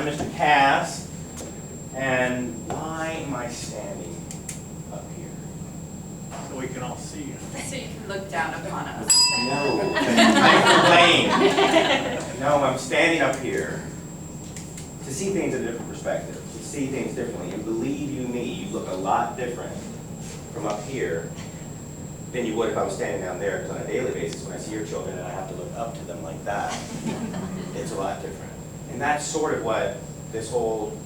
I'm Mr. Cass, and why am I standing up here? So we can all see you. So you can look down upon us. No, I'm complaining. No, I'm standing up here to see things in a different perspective, to see things differently. And believe you me, you look a lot different from up here than you would if I was standing down there, because on a daily basis, when I see your children and I have to look up to them like that, it's a lot different. And that's sort of what this whole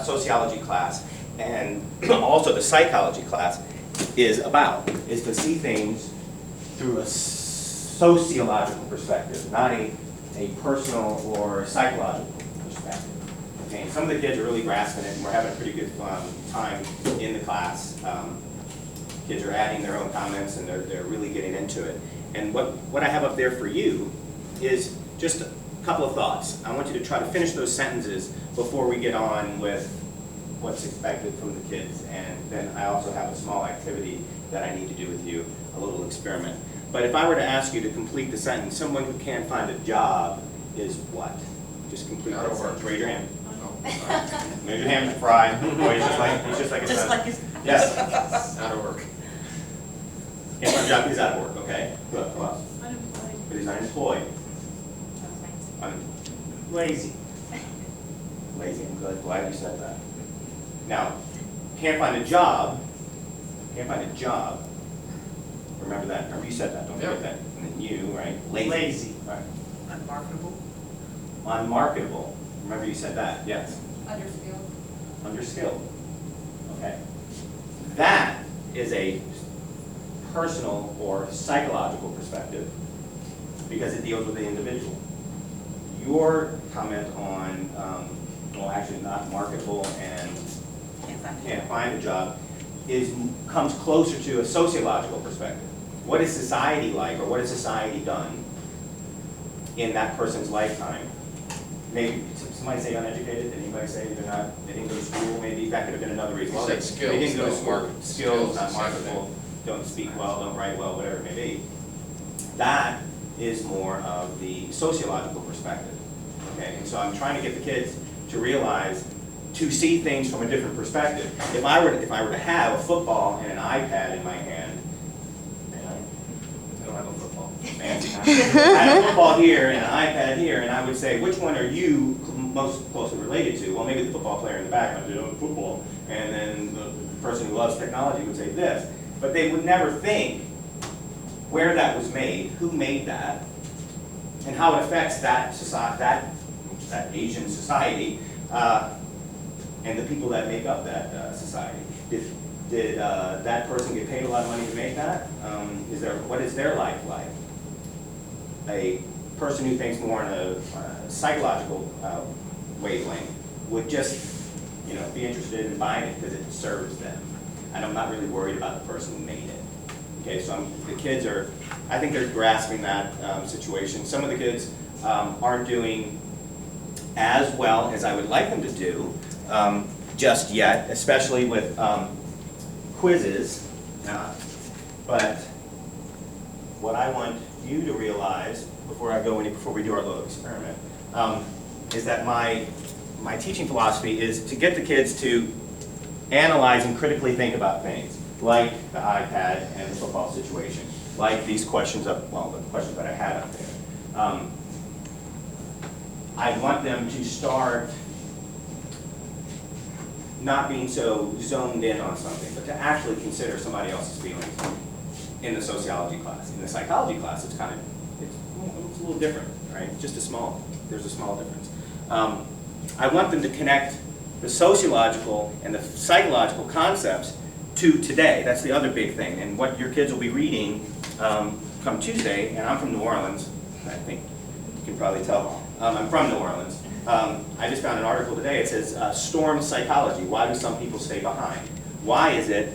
sociology class and also the psychology class is about, is to see things through a sociological perspective, not a personal or psychological perspective. Okay, and some of the kids are really grasping it, and we're having a pretty good time in the class. Kids are adding their own comments, and they're really getting into it. And what I have up there for you is just a couple of thoughts. I want you to try to finish those sentences before we get on with what's expected from the kids. And then I also have a small activity that I need to do with you, a little experiment. But if I were to ask you to complete the sentence, someone who can't find a job is what? Just complete that sentence. Raise your hand. Raise your hand, Fry. Boy, he's just like his son. Yes. Out of work. Can't find a job, he's out of work, okay? Good, who else? Unemployed. But he's unemployed. Lazy. Lazy, I'm good, glad you said that. Now, can't find a job, remember that, remember you said that, don't forget Yep. that. And then you, right? Lazy. Right. Unmarketable. Unmarketable, remember you said that, yes. Underskilled. Underskilled, okay. That is a personal or psychological perspective because it deals with the individual. Your comment on, well, actually not marketable and can't find a job comes closer to a sociological perspective. What is society like, or what has society done in that person's lifetime? Maybe somebody say uneducated. Did anybody say they didn't go to school? Maybe that could have been another reason. You said skills, They didn't go to not school. market- Skills, not skills, same marketable. Don't speak well, don't write well, whatever it may be. That is more of the sociological perspective. Okay, and so I'm trying to get the kids to realize, to see things from a different perspective. If I were to have a football and an iPad in my hand, I don't have a football. Fancy. I have a football here and an iPad here, and I would say, which one are you most closely related to? Well, maybe the football player in the back might do football, and then the person who loves technology would say this. But they would never think where that was made, who made that, and how it affects that society, that Asian society, and the people that make up that society. Did that person get paid a lot of money to make that? What is their life like? A person who thinks more in a psychological wavelength would just, be interested in buying it because it serves them. And I'm not really worried about the person who made it. Okay, so the kids I think they're grasping that situation. Some of the kids aren't doing as well as I would like them to do just yet, especially with quizzes. But what I want you to realize before we do our little experiment is that my teaching philosophy is to get the kids to analyze and critically think about things, like the iPad and the football situation, like these questions the questions that I had up there. I want them to start not being so zoned in on something, but to actually consider somebody else's feelings in the sociology class. In the psychology class, it's a little different, right? There's a small difference. I want them to connect the sociological and the psychological concepts to today. That's the other big thing. And what your kids will be reading come Tuesday, and I'm from New Orleans, I think you can probably tell. I'm from New Orleans. I just found an article today. It says, storm psychology. Why do some people stay behind? Why is it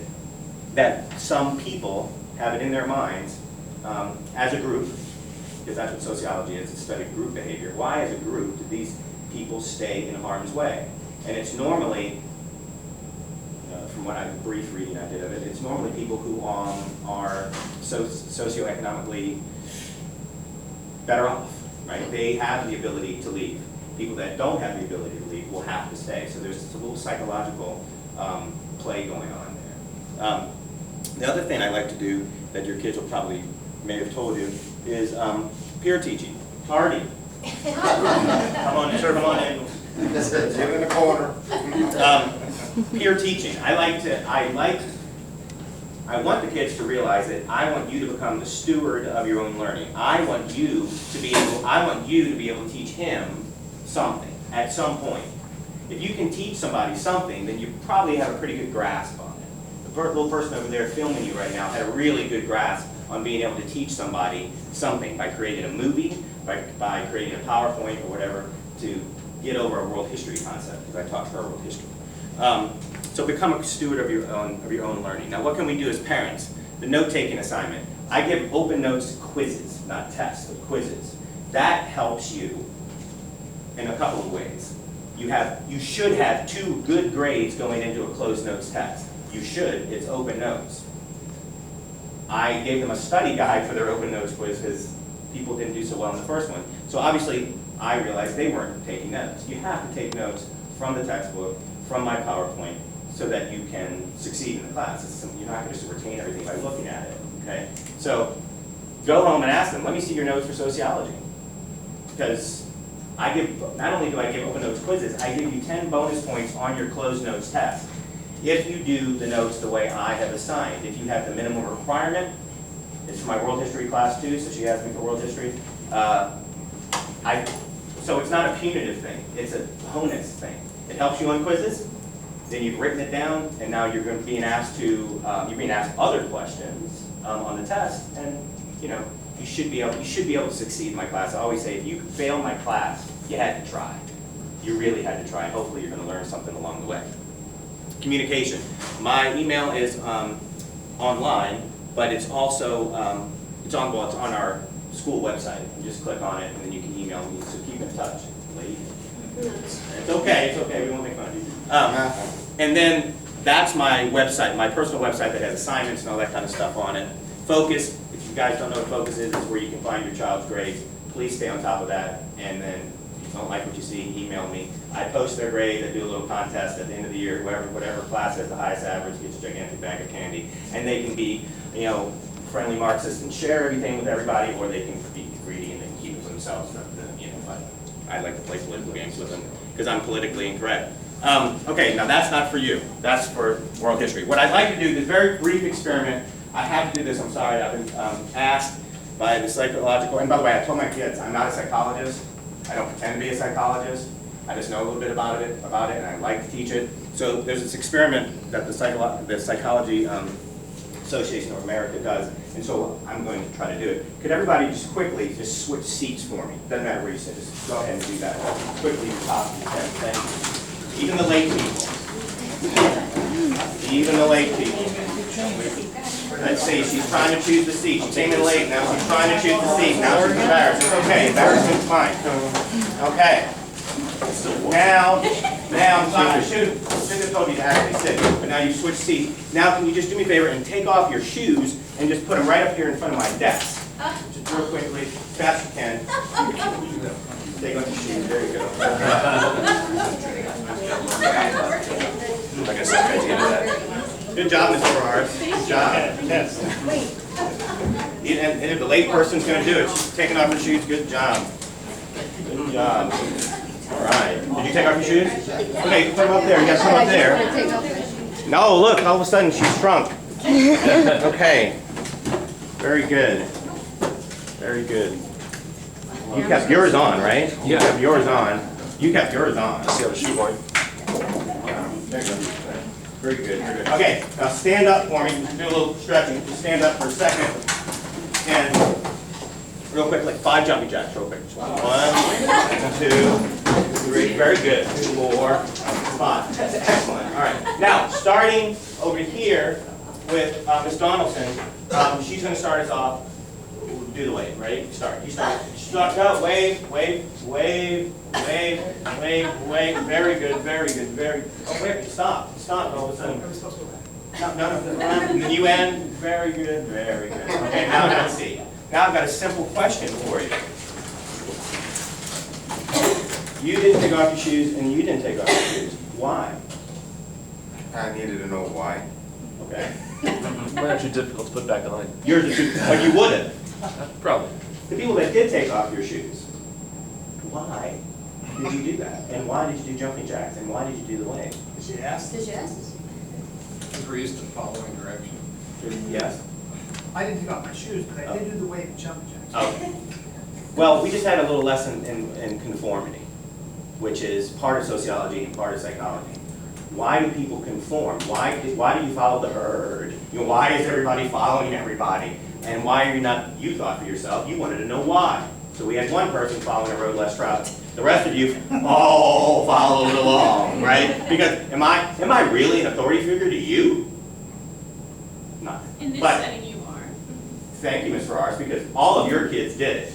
that some people have it in their minds as a group, because that's what sociology is, it's studying group behavior. Why as a group do these people stay in harm's way? And it's normally, from what brief reading I did of it, it's normally people who are socioeconomically better off, right? They have the ability to leave. People that don't have the ability to leave will psychological play going on there. The other thing I like to do that your kids will probably may have told you is peer teaching. Hardy, come on in, come on in. Get in the corner. Peer teaching. I want the kids to realize that I want you to become the steward of your own learning. I want you to be able to teach him something at some point. If you can teach somebody something, then you probably have a pretty good grasp on it. The little person over there filming you right now had a really good grasp on being able to teach somebody something by creating a movie, by creating a PowerPoint or whatever to get over a world history concept, because I taught her world history. So become a steward of your own learning. Now what can we do as parents? The note-taking assignment. I give open notes quizzes, not tests, but quizzes. That helps you in a couple of ways. You should have 2 good grades going into a closed notes test. You should, it's open notes. I gave them a study guide for their open notes quiz because people didn't do so well in the first one. So obviously, I realized they weren't taking notes. You have to take notes from the textbook, from my PowerPoint, so that you can succeed in the class. You're not going to just retain everything by looking at it, okay? So go home and ask them, let me see your notes for sociology. Because not only do I give open notes quizzes, I give you 10 bonus points on your closed notes test. If you do the notes the way I have assigned, if you have the minimum requirement, it's for my world history class too, so she asked me for world history. So it's not a punitive thing, it's a bonus thing. It helps you on quizzes, then you've written it down, and now you're being asked other questions on the test, and you should be able to succeed in my class. I always say, if you fail my class, you had to try. You really had to try, and hopefully you're going to learn something along the way. Communication. My email is online, but it's also it's on our school website. You just click on it, and then you can email me. So keep in touch, lady. It's okay. We won't make fun of you. And then that's my website, my personal website that has assignments and all that kind of stuff on it. Focus. If you guys don't know what Focus is, it's where you can find your child's grades. Please stay on top of that, and then if you don't like what you see, email me. I post their grades. I do a little contest at the end of the year. Whatever class has the highest average gets a gigantic bag of candy, and they can be, friendly Marxists and share everything with everybody, or they can be greedy and they can keep it for themselves. But I like to play political games with them because I'm politically incorrect. Okay, now that's not for you. That's for world history. What I'd like to do, this very brief experiment. I have to do this. I'm sorry. I've been asked by the psychological. And by the way, I told my kids I'm not a psychologist. I don't pretend to be a psychologist. I just know a little bit about it, and I like to teach it. So there's this experiment that the Psychology Association of America does, and so I'm going to try to do it. Could everybody just quickly just switch seats for me? Doesn't matter where you sit, just go ahead and do that quickly at the top of your head. Thank you. Even the late people. Even the late people. Let's see, she's trying to choose the seat. She came in late, now she's trying to choose the seat. Now she's embarrassed. It's okay, embarrassment's fine. Okay. Now, I'm sorry, I should have told you to actually sit, but now you switch seats. Now, can you just do me a favor and take off your shoes and just put them right up here in front of my desk? Just real quickly, fast as you can. Take off your shoes, there you go. Like I said, I did that. Good job, Mr. Ferrars. Good job. Yes. And if the late person's going to do it, she's taking off her shoes, good job. Good job. All right. Did you take off your shoes? Okay, put them up there. You got some up there. No, look, all of a sudden she's shrunk. Okay. Very good. Very good. You kept yours on, right? You kept yours on. You kept yours on. See how the shoe boy. There you go. Very good, very good. Okay, now stand up for me. Do a little stretching. Just stand up for a second. And real quick, like 5 jumping jacks, real quick. 1, 2, 3. Very good. 4, 5. That's excellent. All right. Now, starting over here with Ms. Donaldson, she's going to start us off. Do the wave. Ready? Start. You start. Start. Go. Wave. Wave. Wave. Wave. Wave. Wave. Very good. Very good. Very. Oh wait. Stop. Stop. All of a sudden. No. You end. Very good. Very good. Okay. Now let's see. Now I've got a simple question for you. You didn't take off your shoes, and you didn't take off your shoes. Why? I needed to know why. Okay. Mine are too difficult to put back on. Yours are too, but you wouldn't. Probably. The people that did take off your shoes, why did you do that? And why did you do jumping jacks? And why did you do the wave? Did you ask? Did you ask? We're used to following direction. Yes? I didn't take off my shoes, but I did do the wave and jumping jacks. Okay. Well, we just had a little lesson in conformity, which is part of sociology and part of psychology. Why do people conform? Why do you follow the herd? Why is everybody following everybody? And why are you not, you thought for yourself, you wanted to know why. So we had one person following a road less traveled. The rest of you all followed along, right? Because am I really an authority figure to you? Not. In this But setting, you are. thank you, Ms. Ferraris, because all of your kids did it.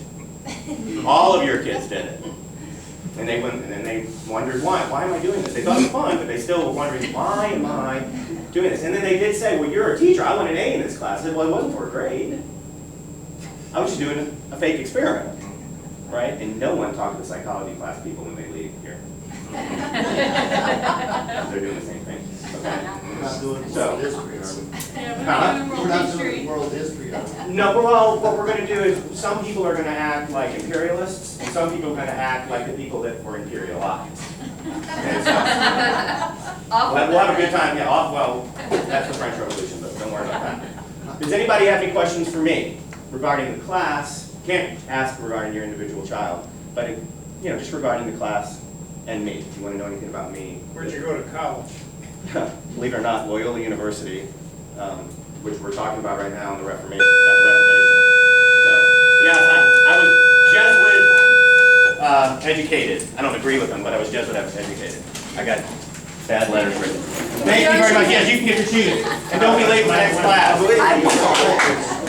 All of your kids did it. And they went, and then they wondered why. Why am I doing this? They thought it was fun, but they still were wondering, why am I doing this? And then they did say, well, you're a teacher. I want an A in this class. I said, well, it wasn't for a grade. I was just doing a fake experiment, right? And no one talked to the psychology class people when they leave here. They're doing the same thing. Okay. We're not doing So- world history, are we? Yeah, Huh? we're We're doing not world doing history. world history, are we? No, well, what we're gonna do is, some people are gonna act like imperialists, and some people are gonna act like the people that were imperialized. Okay, so, we'll have a good time, yeah, well, that's the French Revolution, but don't worry about that. Does anybody have any questions for me regarding the class? Can't ask regarding your individual child, but, just regarding the class and me. If you wanna know anything about me. Where'd you go to college? Believe it or not, Loyola University, which we're talking about right now in the Reformation. So, yes, I was Jesuit educated. I don't agree with them, but I was Jesuit educated. I got bad letters written. Thank you very much. Yes, you can get your shoes. And don't be late for the next class.